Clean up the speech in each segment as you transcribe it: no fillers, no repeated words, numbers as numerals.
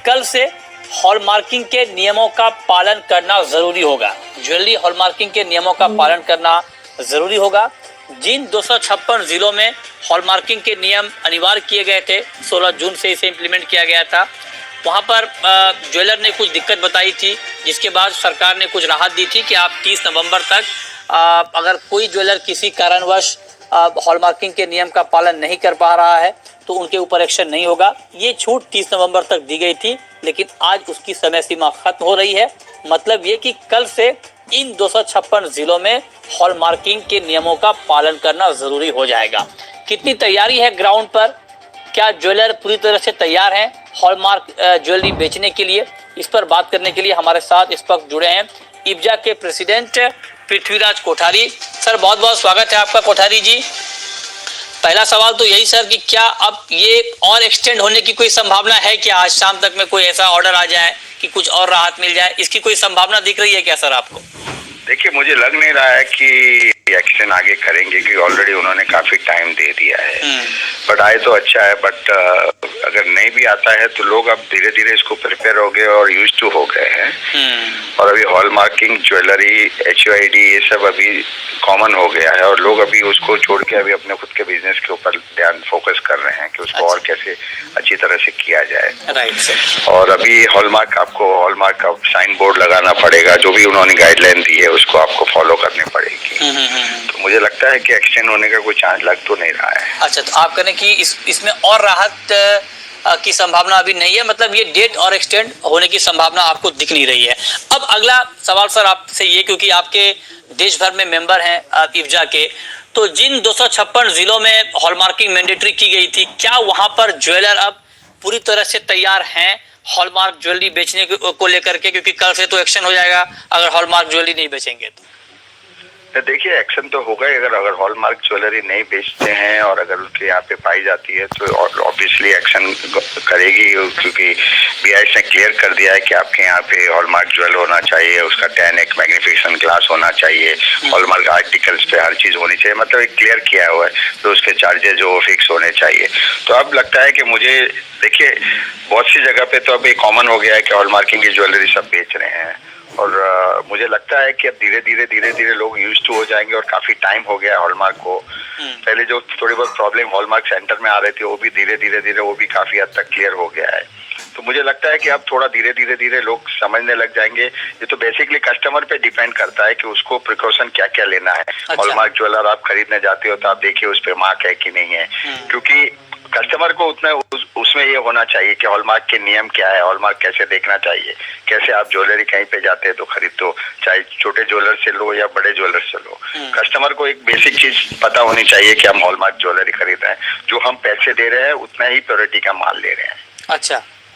कल से हॉलमार्किंग के नियमों का पालन करना जरूरी होगा। ज्वेलरी हॉलमार्किंग के नियमों का पालन करना जरूरी होगा। जिन 256 जिलों में हॉलमार्किंग के नियम अनिवार्य किए गए थे, 16 जून से इसे इम्प्लीमेंट किया गया था, वहाँ पर ज्वेलर ने कुछ दिक्कत बताई थी, जिसके बाद सरकार ने कुछ राहत दी थी कि आप 30 नवंबर तक अगर कोई ज्वेलर किसी कारणवश हॉलमार्किंग के नियम का पालन नहीं कर पा रहा है तो उनके ऊपर एक्शन नहीं होगा। ये छूट 30 नवंबर तक दी गई थी, लेकिन आज उसकी समय सीमा खत्म हो रही है। मतलब ये कि कल से इन 256 जिलों में हॉलमार्किंग के नियमों का पालन करना जरूरी हो जाएगा। कितनी तैयारी है ग्राउंड पर, क्या ज्वेलर पूरी तरह से तैयार हैं हॉलमार्क ज्वेलरी बेचने के लिए, इस पर बात करने के लिए हमारे साथ इस वक्त जुड़े हैं इब्जा के प्रेसिडेंट पृथ्वीराज कोठारी। सर बहुत बहुत स्वागत है आपका कोठारी जी। पहला सवाल तो यही सर कि क्या अब ये और एक्सटेंड होने की कोई संभावना है कि आज शाम तक में कोई ऐसा ऑर्डर आ जाए कि कुछ और राहत मिल जाए, इसकी कोई संभावना दिख रही है क्या सर आपको? देखिए, मुझे लग नहीं रहा है कि एक्शन आगे करेंगे क्योंकि ऑलरेडी उन्होंने काफी टाइम दे दिया है। बट आए तो अच्छा है, बट अगर नहीं भी आता है तो लोग अब धीरे धीरे इसको प्रिपेयर हो गए और यूज टू हो गए हैं। और अभी हॉलमार्किंग ज्वेलरी, HUID ये सब अभी कॉमन हो गया है और लोग अभी उसको छोड़ के अभी अपने खुद के बिजनेस के ऊपर ध्यान फोकस कर रहे हैं कि उसको और कैसे अच्छी तरह से किया जाए। Right sir. और अभी हॉलमार्क का साइन बोर्ड लगाना पड़ेगा, जो भी उन्होंने गाइडलाइन दी है उसको आपको फॉलो करनी पड़ेगी। तो मुझे लगता है कि एक्सटेंड होने का कोई चांस लग तो नहीं रहा है। अच्छा, तो आप कहने की इसमें और राहत की संभावना अभी नहीं है, मतलब ये डेट और एक्सटेंड होने की संभावना आपको दिख नहीं रही है। अब अगला सवाल सर आपसे ये, क्योंकि आपके देश भर में मेंबर हैं इब्जा के, तो जिन 256 जिलों में हॉलमार्किंग मैंडेटरी की गई थी, क्या वहां पर ज्वेलर अब पूरी तरह से तैयार हैं हॉलमार्क ज्वेलरी बेचने को लेकर के? क्योंकि कल से तो एक्शन हो जाएगा अगर हॉलमार्क ज्वेलरी नहीं बेचेंगे तो। देखिए, एक्शन तो होगा ही। अगर हॉलमार्क ज्वेलरी नहीं बेचते हैं और अगर उनके यहाँ पे पाई जाती है तो ऑब्वियसली एक्शन करेगी, क्योंकि BIS ने क्लियर कर दिया है कि आपके यहाँ पे हॉलमार्क ज्वेल होना चाहिए, उसका 10x मैग्निफिकेशन ग्लास होना चाहिए, हॉलमार्क आर्टिकल्स पे हर चीज होनी चाहिए, मतलब एक क्लियर किया हुआ है। तो उसके चार्जेस जो फिक्स होने चाहिए। तो अब लगता है कि मुझे, देखिए बहुत सी जगह पे तो अब ये कॉमन हो गया है कि हॉलमार्किंग की ज्वेलरी सब बेच रहे हैं और मुझे लगता है कि अब धीरे धीरे लोग यूज टू हो जाएंगे और काफी टाइम हो गया हॉलमार्क को। पहले जो थोड़ी बहुत प्रॉब्लम हॉलमार्क सेंटर में आ रहे थे वो भी धीरे वो भी काफी हद तक क्लियर हो गया है। तो मुझे लगता है कि अब थोड़ा धीरे लोग समझने लग जाएंगे। ये तो बेसिकली कस्टमर पे डिपेंड करता है कि उसको प्रिकॉशन क्या क्या लेना है। हॉलमार्क ज्वेलर आप खरीदने जाते हो तो आप देखिए उस पर मार्क है कि नहीं है, क्योंकि कस्टमर को उतना उसमें ये होना चाहिए कि हॉलमार्क के नियम क्या है, हॉलमार्क कैसे देखना चाहिए, कैसे आप ज्वेलरी कहीं पे जाते हैं तो खरीदो, चाहे छोटे ज्वेलर से लो या बड़े ज्वेलर से लो। कस्टमर को एक बेसिक चीज पता होनी चाहिए कि हम हॉलमार्क ज्वेलरी खरीद रहे हैं, जो हम पैसे दे रहे हैं उतना ही प्योरिटी का माल ले रहे हैं।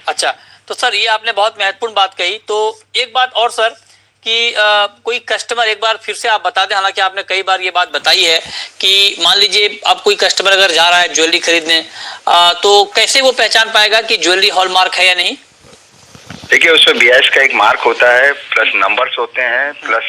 अच्छा, तो सर ये आपने बहुत महत्वपूर्ण बात कही। तो एक बात और सर कि कोई कस्टमर, एक बार फिर से आप बता दें, हालांकि आपने कई बार ये बात बताई है कि मान लीजिए अब कोई कस्टमर अगर जा रहा है ज्वेलरी खरीदने, तो कैसे वो पहचान पाएगा कि ज्वेलरी हॉलमार्क है या नहीं? देखिए, उसमें BIS का एक मार्क होता है, प्लस नंबर्स होते हैं, प्लस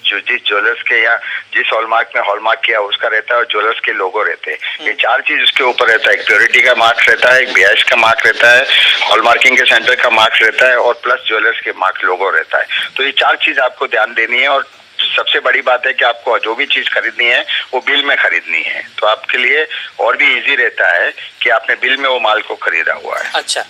जो जिस ज्वेलर्स के या जिस हॉलमार्क में हॉलमार्क किया उसका रहता है और ज्वेलर्स के लोगो रहते हैं। ये चार चीज उसके ऊपर रहता है। एक प्योरिटी का मार्क रहता है, एक BIS का मार्क रहता है, हॉलमार्किंग के सेंटर का मार्क रहता है और प्लस ज्वेलर्स के मार्क लोगो रहता है। तो ये चार चीज आपको ध्यान देनी है और सबसे बड़ी बात है कि आपको जो भी चीज खरीदनी है वो बिल में खरीदनी है, तो आपके लिए और भी इजी रहता है कि आपने बिल में वो माल को खरीदा हुआ है। अच्छा।